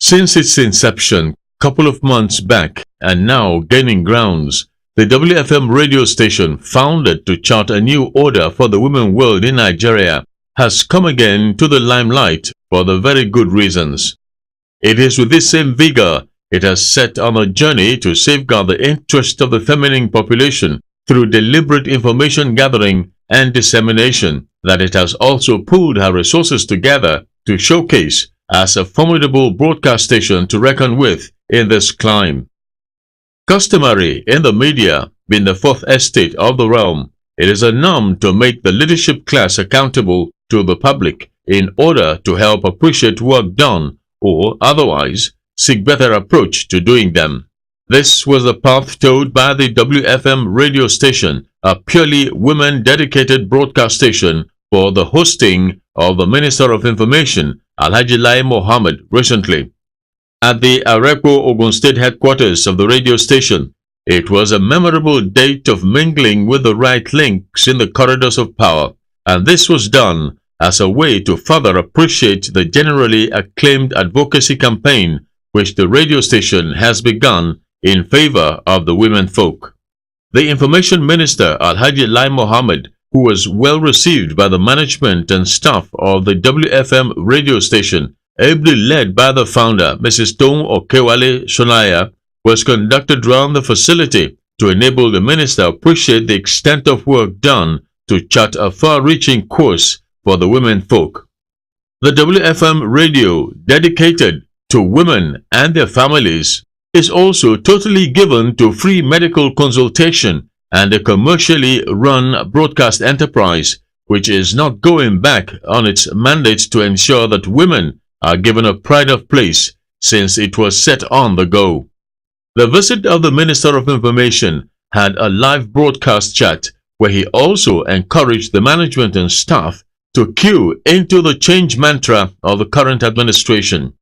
Since its inception, couple of months back, and now gaining grounds, the WFM radio station, founded to chart a new order for the women world in Nigeria, has come again to the limelight for the very good reasons. It is with this same vigor it has set on a journey to safeguard the interest of the feminine population through deliberate information gathering and dissemination that it has also pooled her resources together to showcase as a formidable broadcast station to reckon with in this climb. Customary in the media, being the fourth estate of the realm, it is a norm to make the leadership class accountable to the public in order to help appreciate work done or otherwise seek better approach to doing them. This was the path toed by the WFM radio station, a purely women-dedicated broadcast station for the hosting of the Minister of Information, Alhaji Lai Mohammed, recently. At the Arepo Ogun State headquarters of the radio station, it was a memorable date of mingling with the right links in the corridors of power, and this was done as a way to further appreciate the generally acclaimed advocacy campaign which the radio station has begun in favor of the women folk. The Information Minister, Alhaji Lai Mohammed, who was well received by the management and staff of the WFM radio station, ably led by the founder, Mrs. Toun Okewale Shonaya, was conducted round the facility to enable the minister appreciate the extent of work done to chart a far-reaching course for the women folk. The WFM radio, dedicated to women and their families, is also totally given to free medical consultation and a commercially run broadcast enterprise, which is not going back on its mandate to ensure that women are given a pride of place since it was set on the go. The visit of the Minister of Information had a live broadcast chat where he also encouraged the management and staff to cue into the change mantra of the current administration.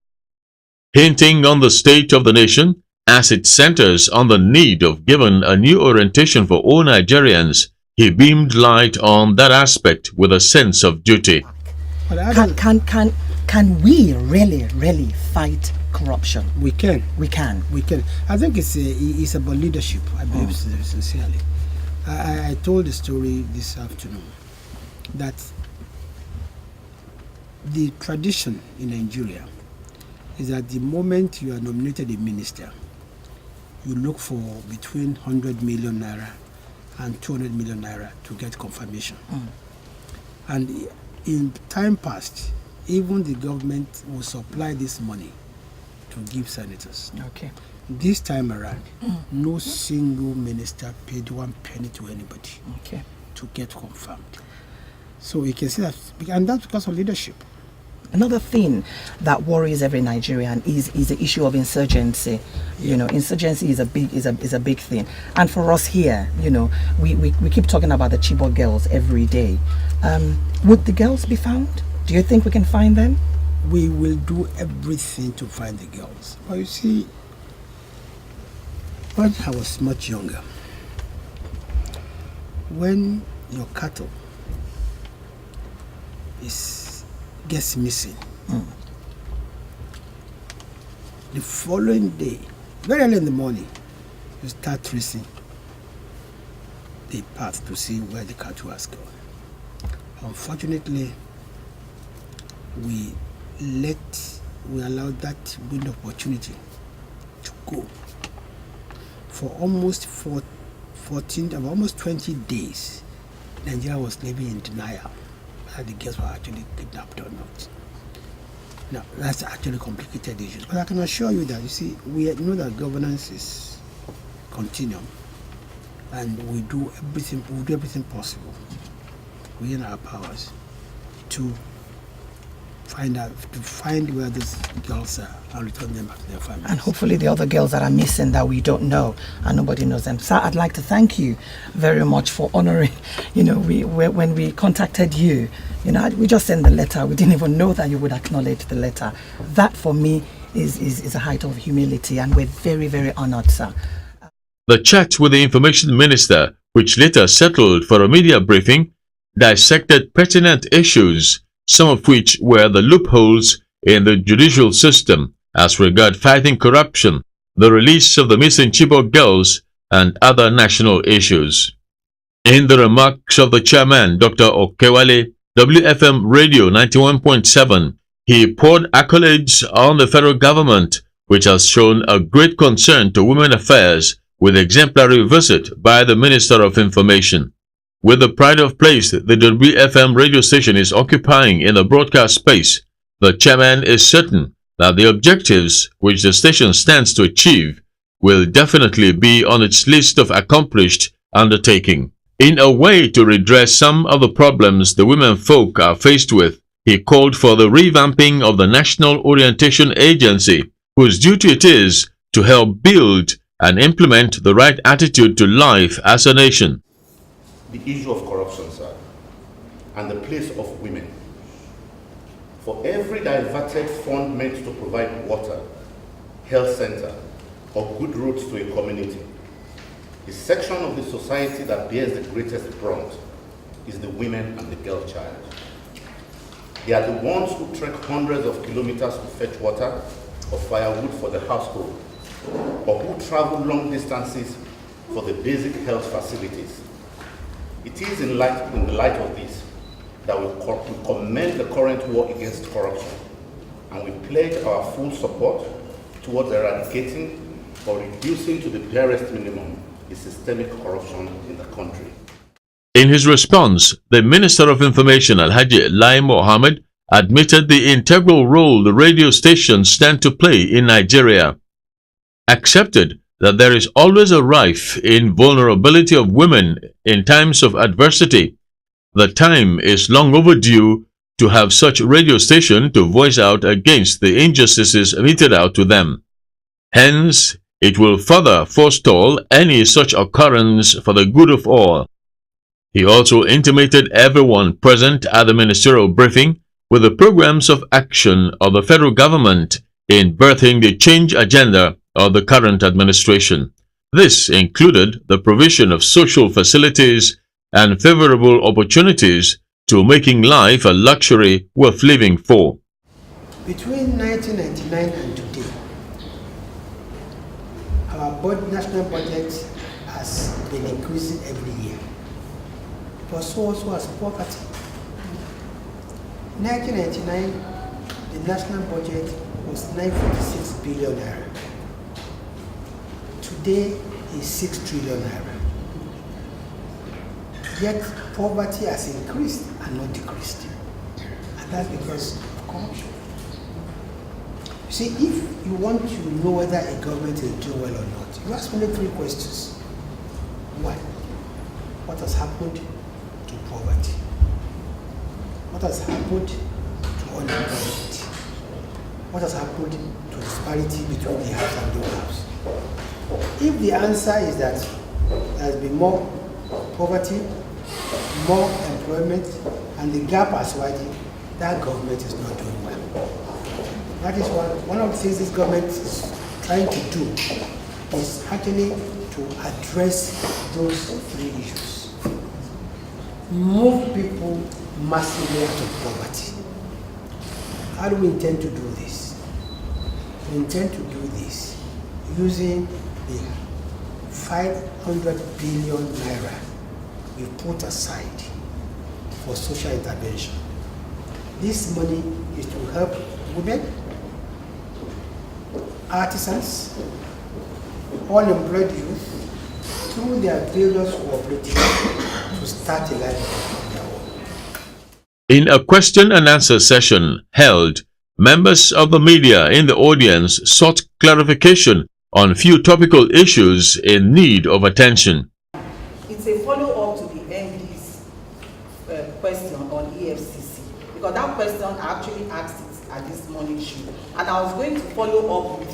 Hinting on the state of the nation as it centers on the need of giving a new orientation for all Nigerians, he beamed light on that aspect with a sense of duty. Can we really fight corruption? We can. We can. I think it's about leadership. I believe sincerely. I told the story this afternoon that the tradition in Nigeria is that the moment you are nominated a minister, you look for between 100 million naira and 200 million naira to get confirmation. And in time past, even the government will supply this money to give senators. Okay. This time around, no single minister paid 1 penny to anybody to get confirmed. So you can see that, and that's because of leadership. Another thing that worries every Nigerian is the issue of insurgency. You know, insurgency is a big thing. And for us here, you know, we keep talking about the Chibok girls every day. Would the girls be found? Do you think we can find them? We will do everything to find the girls. But you see, when I was much younger, when your cattle gets missing, the following day, very early in the morning, you start tracing the path to see where the cattle has gone. Unfortunately, we allowed that window of opportunity to go for almost 20 days. Nigeria was living in denial that the girls were actually kidnapped or not. Now, that's actually complicated issues. But I can assure you that, you see, we know that governance is continuum, and we do everything possible within our powers to find where these girls are and return them back to their families. And hopefully the other girls that are missing that we don't know and nobody knows them. Sir, I'd like to thank you very much for honoring, you know, when we contacted you, you know, we just sent the letter. We didn't even know that you would acknowledge the letter. That for me is a height of humility, and we're very, very honored, sir. The chat with the Information Minister, which later settled for a media briefing, dissected pertinent issues, some of which were the loopholes in the judicial system as regard fighting corruption, the release of the missing Chibok girls, and other national issues. In the remarks of the chairman, Dr. Okewale, WFM Radio 91.7, he poured accolades on the federal government, which has shown a great concern to women affairs with exemplary visit by the Minister of Information. With the pride of place the WFM radio station is occupying in the broadcast space, the chairman is certain that the objectives which the station stands to achieve will definitely be on its list of accomplished undertaking. In a way to redress some of the problems the women folk are faced with, he called for the revamping of the National Orientation Agency, whose duty it is to help build and implement the right attitude to life as a nation. The issue of corruption, sir, and the place of women. For every diverted fund meant to provide water, health center, or good roads to a community, the section of the society that bears the greatest brunt is the women and the girl child. They are the ones who trek hundreds of kilometers to fetch water or firewood for the household, or who travel long distances for the basic health facilities. It is in the light of this that we commend the current war against corruption, and we pledge our full support towards eradicating or reducing to the barest minimum the systemic corruption in the country. In his response, the Minister of Information, Alhaji Lai Mohammed, admitted the integral role the radio stations stand to play in Nigeria, accepted that there is always a rife in vulnerability of women in times of adversity. The time is long overdue to have such radio station to voice out against the injustices meted out to them. Hence, it will further forestall any such occurrence for the good of all. He also intimated everyone present at the ministerial briefing with the programs of action of the federal government in birthing the change agenda of the current administration. This included the provision of social facilities and favorable opportunities to making life a luxury worth living for. Between 1999 and today, our national budget has been increasing every year, but so also has poverty. In 1999, the national budget was 946 billion naira. Today is 6 trillion naira. Yet poverty has increased and not decreased. And that's because of corruption. You see, if you want to know whether a government is doing well or not, you ask only 3 questions. 1, what has happened to poverty? What has happened to unemployment? What has happened to disparity between the haves and the haves? If the answer is that there has been more poverty, more employment, and the gap has widened, that government is not doing well. That is one of the things this government is trying to do, is actually to address those 3 issues. Move people massively out of poverty. How do we intend to do this? We intend to do this using the 500 billion naira we put aside for social intervention. This money is to help women, artisans, unemployed youth through their various cooperatives to start a life of their own. In a question and answer session held, members of the media in the audience sought clarification on few topical issues in need of attention. It's a follow-up to the MD's question on EFCC, because that question I actually asked it at this morning show, and I was going to follow up with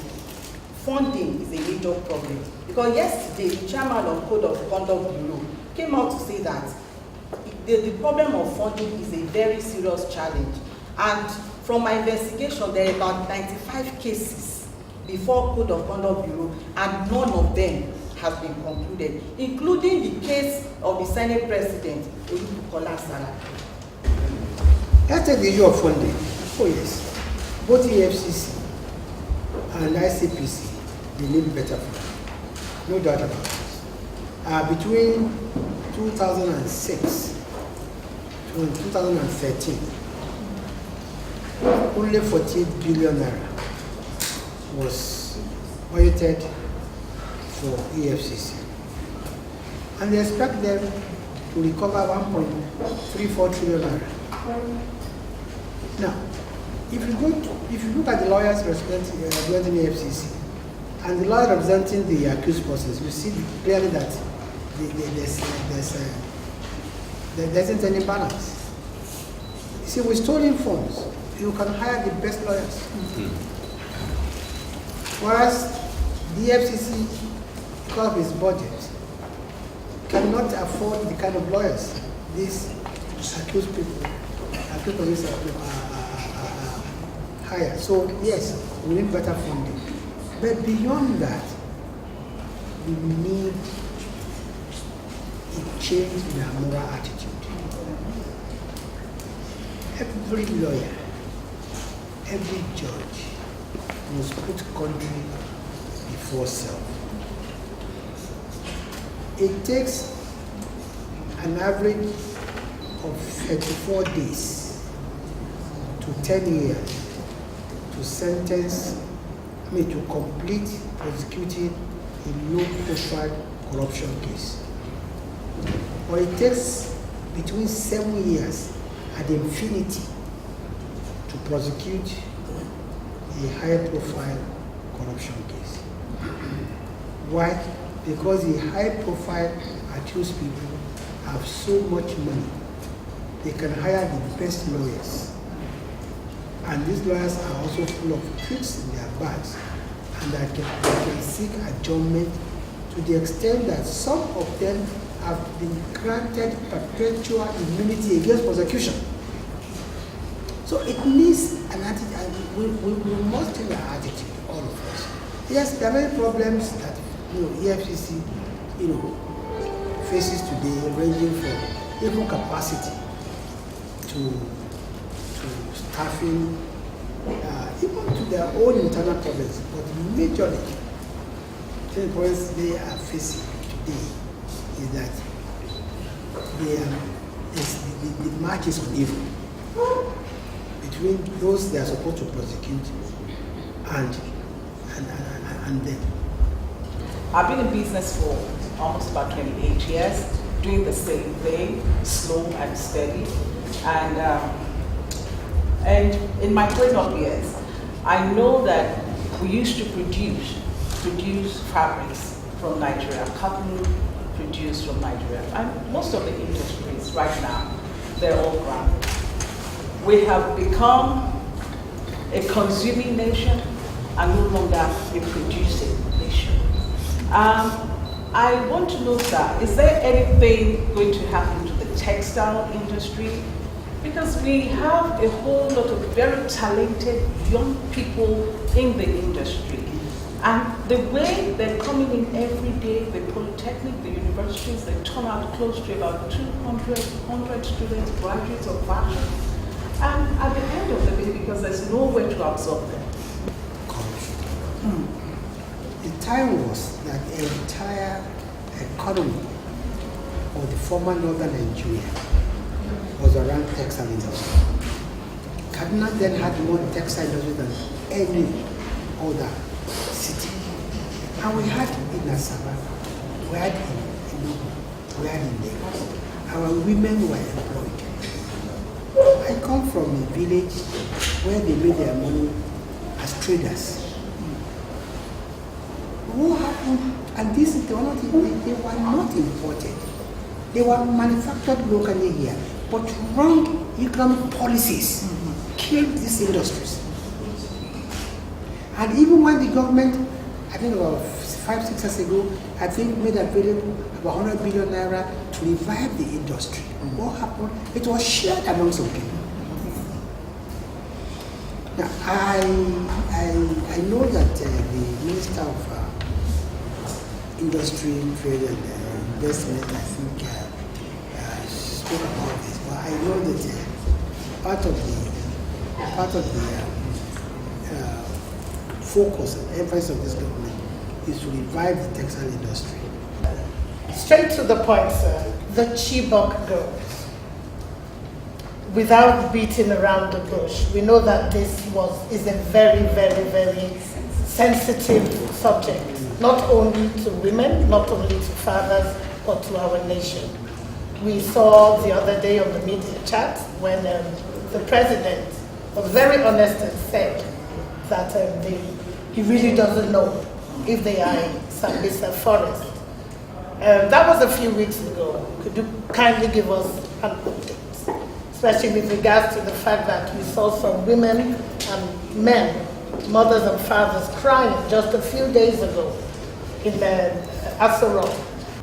funding is a major problem, because yesterday the chairman of Code of Conduct Bureau came out to say that the problem of funding is a very serious challenge, and from my investigation there are about 95 cases before Code of Conduct Bureau, and none of them has been concluded, including the case of the Senate President, Olubukola Saraki. Let's take the issue of funding. Oh yes, both EFCC and ICPC, they need better funding. No doubt about it. Between 2006 to 2013, only 48 billion naira was budgeted for EFCC. And they expect them to recover 1.34 trillion naira. Now, if you look at the lawyers representing EFCC and the lawyer representing the accused persons, you see clearly that there isn't any balance. You see, with stolen funds, you can hire the best lawyers. Whereas the EFCC, because of its budget, cannot afford the kind of lawyers these accused police hire. So yes, we need better funding. But beyond that, we need a change in our moral attitude. Every lawyer, every judge must put country before self. It takes an average of 34 days to 10 years to to complete prosecuting a low-profile corruption case. Or it takes between 7 years and infinity to prosecute a high-profile corruption case. Why? Because the high-profile accused people have so much money, they can hire the best lawyers. And these lawyers are also full of tricks in their bags, and they can seek adjournment to the extent that some of them have been granted perpetual immunity against prosecution. So it needs an attitude, and we must change our attitude, all of us. Yes, there are many problems that EFCC faces today, ranging from even capacity to staffing, even to their own internal problems. But majorly, the problems they are facing today is that the match is uneven between those they are supposed to prosecute and them. I've been in business for almost about 28 years, doing the same thing, slow and steady. And in my grown-up years, I know that we used to produce fabrics from Nigeria, cotton produced from Nigeria. And most of the industries right now, they're all grounded. We have become a consuming nation and no longer a producing nation. I want to know, sir, is there anything going to happen to the textile industry? Because we have a whole lot of very talented young people in the industry. And the way they're coming in every day, the polytechnic, the universities, they turn out close to about 200 students, graduates of fashion. And at the end of the day, because there's nowhere to absorb them. The time was that the entire economy of the former northern Nigeria was around textile industry. Kaduna then had more textile industry than any other city. And we had in Asaba, we had in Enugu, we had in Lagos. Our women were employed. I come from a village where they made their money as traders. What happened? And they were not imported. They were manufactured locally here. But wrong economic policies killed these industries. And even when the government, I think about 5-6 years ago, I think made available about 100 billion naira to revive the industry. What happened? It was shared among some people. Now, I know that the Minister of Industry, Trade and Investment, I think, spoke about this, but I know that part of the focus and emphasis of this government is to revive the textile industry. Straight to the point, sir. The Chibok girls. Without beating around the bush, we know that this is a very, very, very sensitive subject, not only to women, not only to fathers, but to our nation. We saw the other day on the media chat when the president was very honest and said that he really doesn't know if they are in Sambisa forest. That was a few weeks ago. Could you kindly give us an update, especially with regards to the fact that we saw some women and men, mothers and fathers crying just a few days ago in Aso Rock.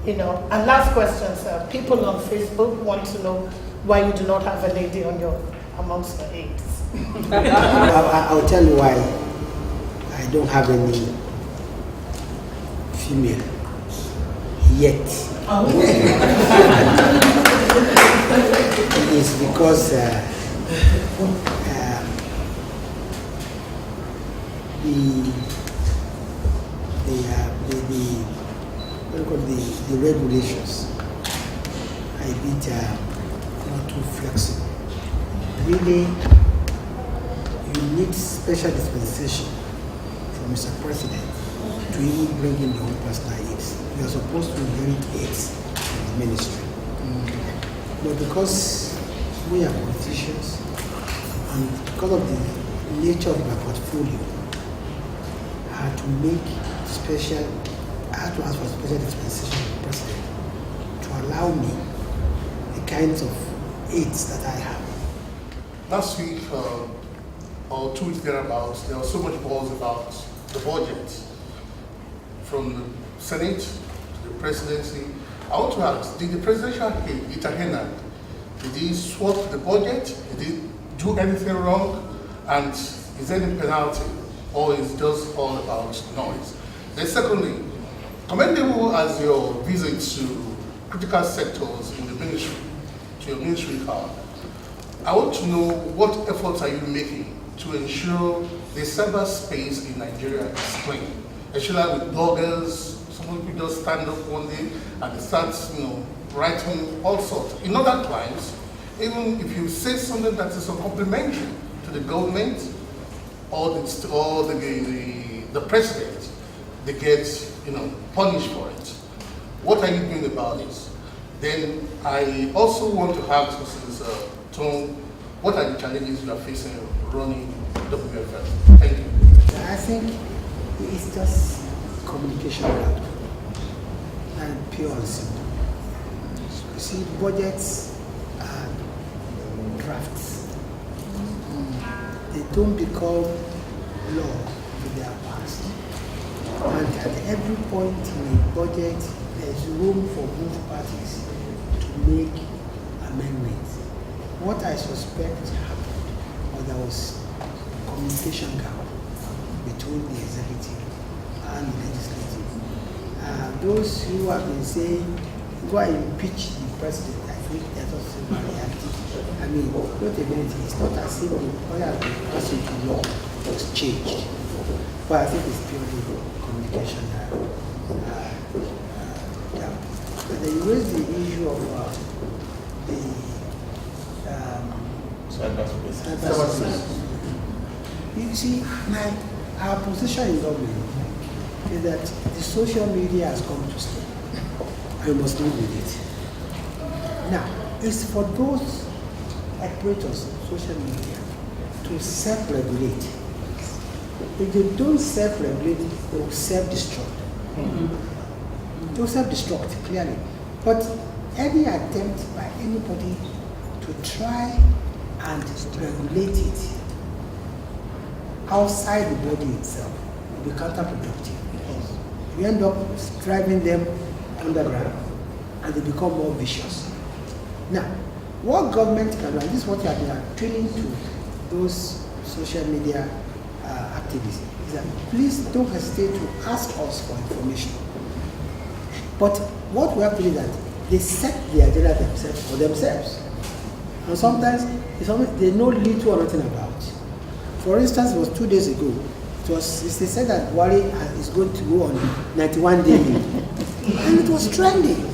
And last question, sir. People on Facebook want to know why you do not have a lady on amongst your aides. I'll tell you why I don't have any female yet. It is because the regulations are a bit not too flexible. Really, you need special dispensation from Mr. President to even bring in your own personal aides. You are supposed to inherit aides from the ministry. But because we are politicians, and because of the nature of my portfolio, I had to ask for special dispensation from the President to allow me the kinds of aids that I have. Last week, or 2 weeks thereabouts, there was so much buzz about the budget from the Senate to the presidency. I want to ask, did the presidential aide, Itahena, did he swap the budget? Did he do anything wrong? And is there any penalty? Or is it just all about noise? Then secondly, commendable as your visit to critical sectors in the ministry, to your ministry card, I want to know what efforts are you making to ensure the cyberspace in Nigeria is clean, especially with bloggers. Some people just stand up one day and they start, writing all sorts. In other times, even if you say something that is complimentary to the government or the president, they get, punished for it. What are you doing about this? Then I also want to ask Mrs. Tom, what are the challenges you are facing running WFM? Thank you. I think it's just communication gap and pure and simple. You see, budgets are drafts. They don't become law if they are passed. And at every point in a budget, there's room for both parties to make amendments. What I suspect happened was there was communication gap between the executive and the legislative. Those who have been saying, go and impeach the president, I think that's also very reactive. I mean, not a minute, it's not as if the order has been passed into law was changed. But I think it's purely communication gap. But they raised the issue of cyberspace. You see, our position in government is that the social media has come to stay. We must live with it. Now, it's for those operators of social media to self-regulate. If they don't self-regulate, they will self-destruct. They will self-destruct, clearly. But any attempt by anybody to try and regulate it outside the body itself will be counterproductive. You end up driving them underground and they become more vicious. Now, what government can do, and this is what we have been appealing to those social media activists, is that please don't hesitate to ask us for information. But what we have to do is that they set the agenda for themselves. And sometimes it's something they know little or nothing about. For instance, it was 2 days ago They said that Buhari is going to go on 91 days, and it was trending.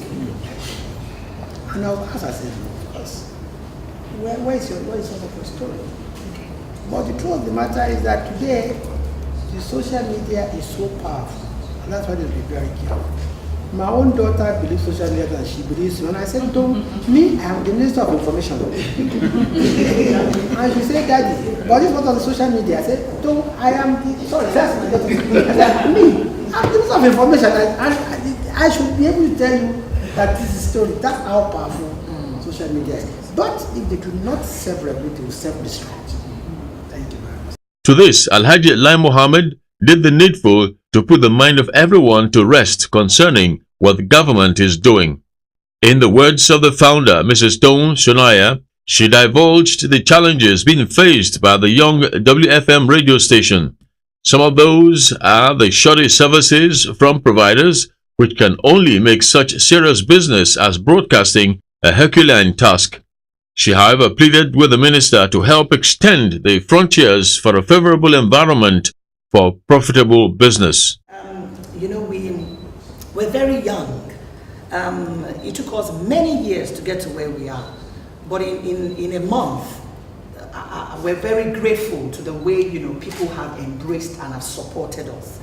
And as I said, where is your story? But the truth of the matter is that today, the social media is so powerful, and that's why they be very careful. My own daughter believes social media than she believes, and I said, me, I am the Minister of Information. And she said, Daddy, but this was on the social media. I said, I am the, sorry, that's my daughter. I said, me, I'm the Minister of Information, and I should be able to tell you that this is a story. That's how powerful social media is. But if they do not self-regulate, they will self-destruct. Thank you very much. To this, Alhaji Lai Mohammed did the needful to put the mind of everyone to rest concerning what the government is doing. In the words of the founder, Mrs. Toun Shonaya, she divulged the challenges being faced by the young WFM radio station. Some of those are the shoddy services from providers, which can only make such serious business as broadcasting a Herculean task. She, however, pleaded with the minister to help extend the frontiers for a favorable environment for profitable business. We're very young. It took us many years to get to where we are. But in a month, we're very grateful to the way, people have embraced and have supported us.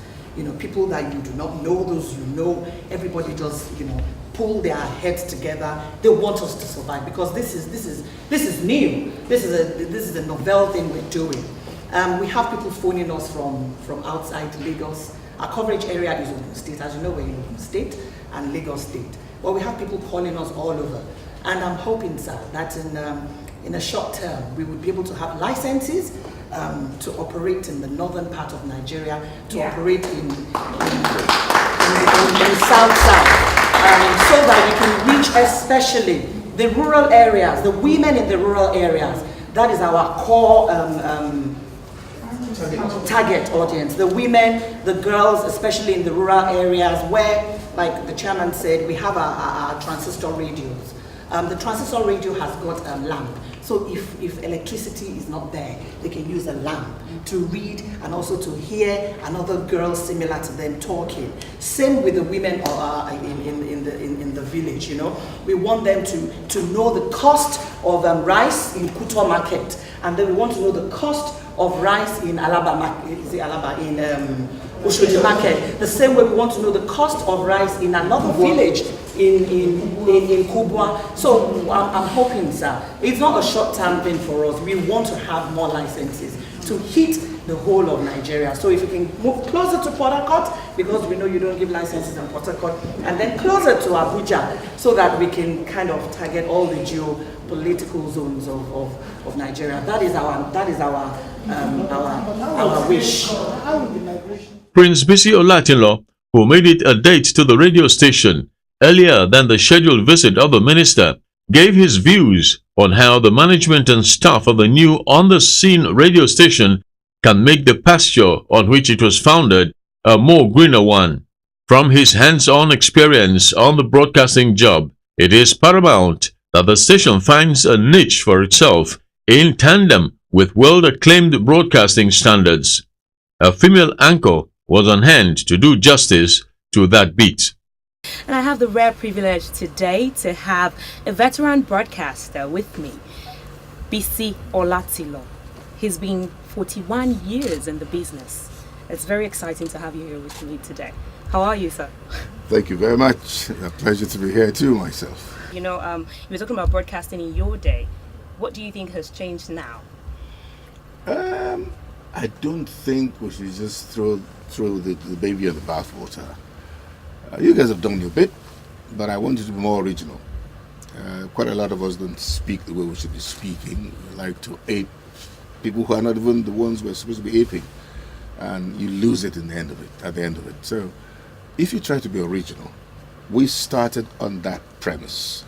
People that you do not know, those you know, everybody just, pull their heads together. They want us to survive because this is new. This is a novel thing we're doing. We have people phoning us from outside Lagos. Our coverage area is Ogun State. As you know, we're in Ogun State and Lagos State. But we have people calling us all over. And I'm hoping, sir, that in a short term, we would be able to have licenses to operate in the northern part of Nigeria, to operate in south. So that we can reach especially the rural areas, the women in the rural areas. That is our core target audience. The women, the girls, especially in the rural areas where, like the chairman said, we have our transistor radios. The transistor radio has got a lamp. So if electricity is not there, they can use a lamp to read and also to hear another girl similar to them talking. Same with the women in the village, We want them to know the cost of rice in Kuto market. And then we want to know the cost of rice in Oshodi market. The same way we want to know the cost of rice in another village in Kubwa. So I'm hoping, sir, it's not a short-term thing for us. We want to have more licenses to hit the whole of Nigeria. So if we can move closer to Port Harcourt, because we know you don't give licenses in Port Harcourt, and then closer to Abuja, so that we can kind of target all the geopolitical zones of Nigeria. That is our wish. Prince Bisi Olatinlo, who made it a date to the radio station earlier than the scheduled visit of the minister, gave his views on how the management and staff of the new on-the-scene radio station can make the pasture on which it was founded a more greener one. From his hands-on experience on the broadcasting job, it is paramount that the station finds a niche for itself in tandem with world-acclaimed broadcasting standards. A female anchor was on hand to do justice to that beat. And I have the rare privilege today to have a veteran broadcaster with me, Bisi Olatinlo. He's been 41 years in the business. It's very exciting to have you here with me today. How are you, sir? Thank you very much. A pleasure to be here too, myself. You were talking about broadcasting in your day. What do you think has changed now? I don't think we should just throw the baby in the bathwater. You guys have done your bit, but I want you to be more original. Quite a lot of us don't speak the way we should be speaking. We like to ape people who are not even the ones we're supposed to be aping, and you lose it at the end of it. So if you try to be original, we started on that premise.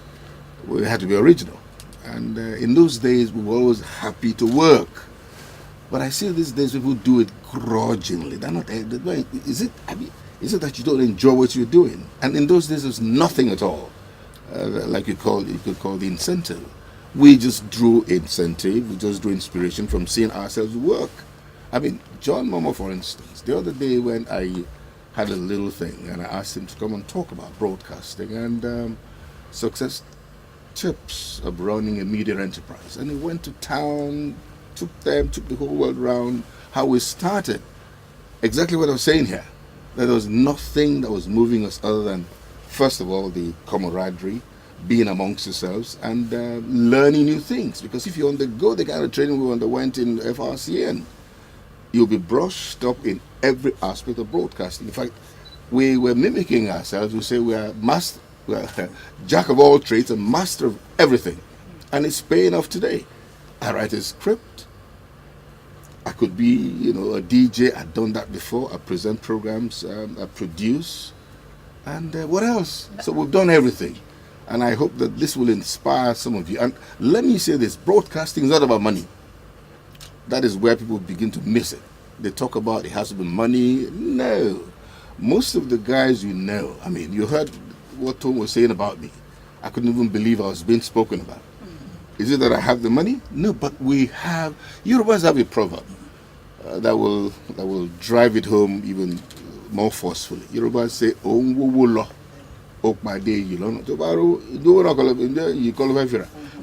We had to be original, and in those days we were always happy to work. But I see these days people do it grudgingly. They're not. Is it that you don't enjoy what you're doing? And in those days, there's nothing at all, like you could call the incentive. We just drew incentive. We just drew inspiration from seeing ourselves work. I mean, John Momo, for instance, the other day when I had a little thing and I asked him to come and talk about broadcasting and success tips of running a media enterprise. And he went to town, took the whole world around, how we started. Exactly what I was saying here. That there was nothing that was moving us other than, first of all, the camaraderie, being amongst yourselves, and learning new things. Because if you undergo the kind of training we underwent in FRCN, you'll be brushed up in every aspect of broadcasting. In fact, we were mimicking ourselves. We say we are jack of all trades and master of everything. And it's paying off today. I write a script. I could be, a DJ. I've done that before. I present programs. I produce. And what else? So we've done everything. And I hope that this will inspire some of you. And let me say this, broadcasting is not about money. That is where people begin to miss it. They talk about it has to be money. No. Most of the guys I mean, you heard what Tom was saying about me. I couldn't even believe I was being spoken about. Is it that I have the money? No, but Yorubas have a proverb that will drive it home even more forcefully. Yorubas say,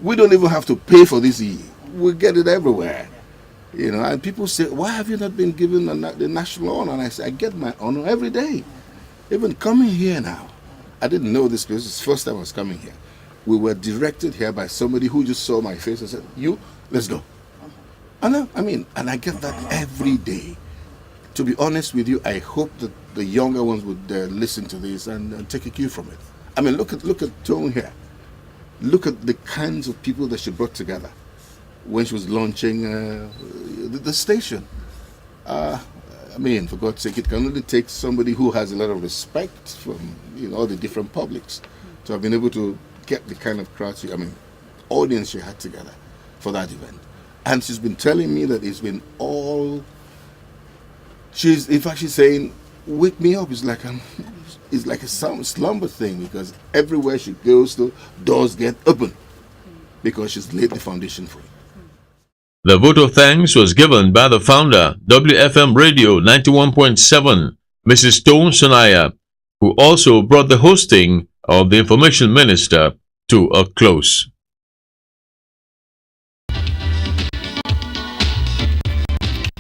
we don't even have to pay for this. We get it everywhere. And people say, why have you not been given the national honor? And I say, I get my honor every day. Even coming here now, I didn't know this place. It's the first time I was coming here. We were directed here by somebody who just saw my face and said, let's go. And I get that every day. To be honest with you, I hope that the younger ones would listen to this and take a cue from it. I mean, look at Tone here. Look at the kinds of people that she brought together when she was launching the station. For God's sake, it can only take somebody who has a lot of respect from all the different publics to have been able to get the kind of crowds, audience she had together for that event. And she's been telling me that it's been all. She's saying, "Wake me up." It's like a slumber thing, because everywhere she goes to, doors get open because she's laid the foundation for it. The vote of thanks was given by the founder, WFM Radio 91.7, Mrs. Stone Sonaya, who also brought the hosting of the Information Minister to a close.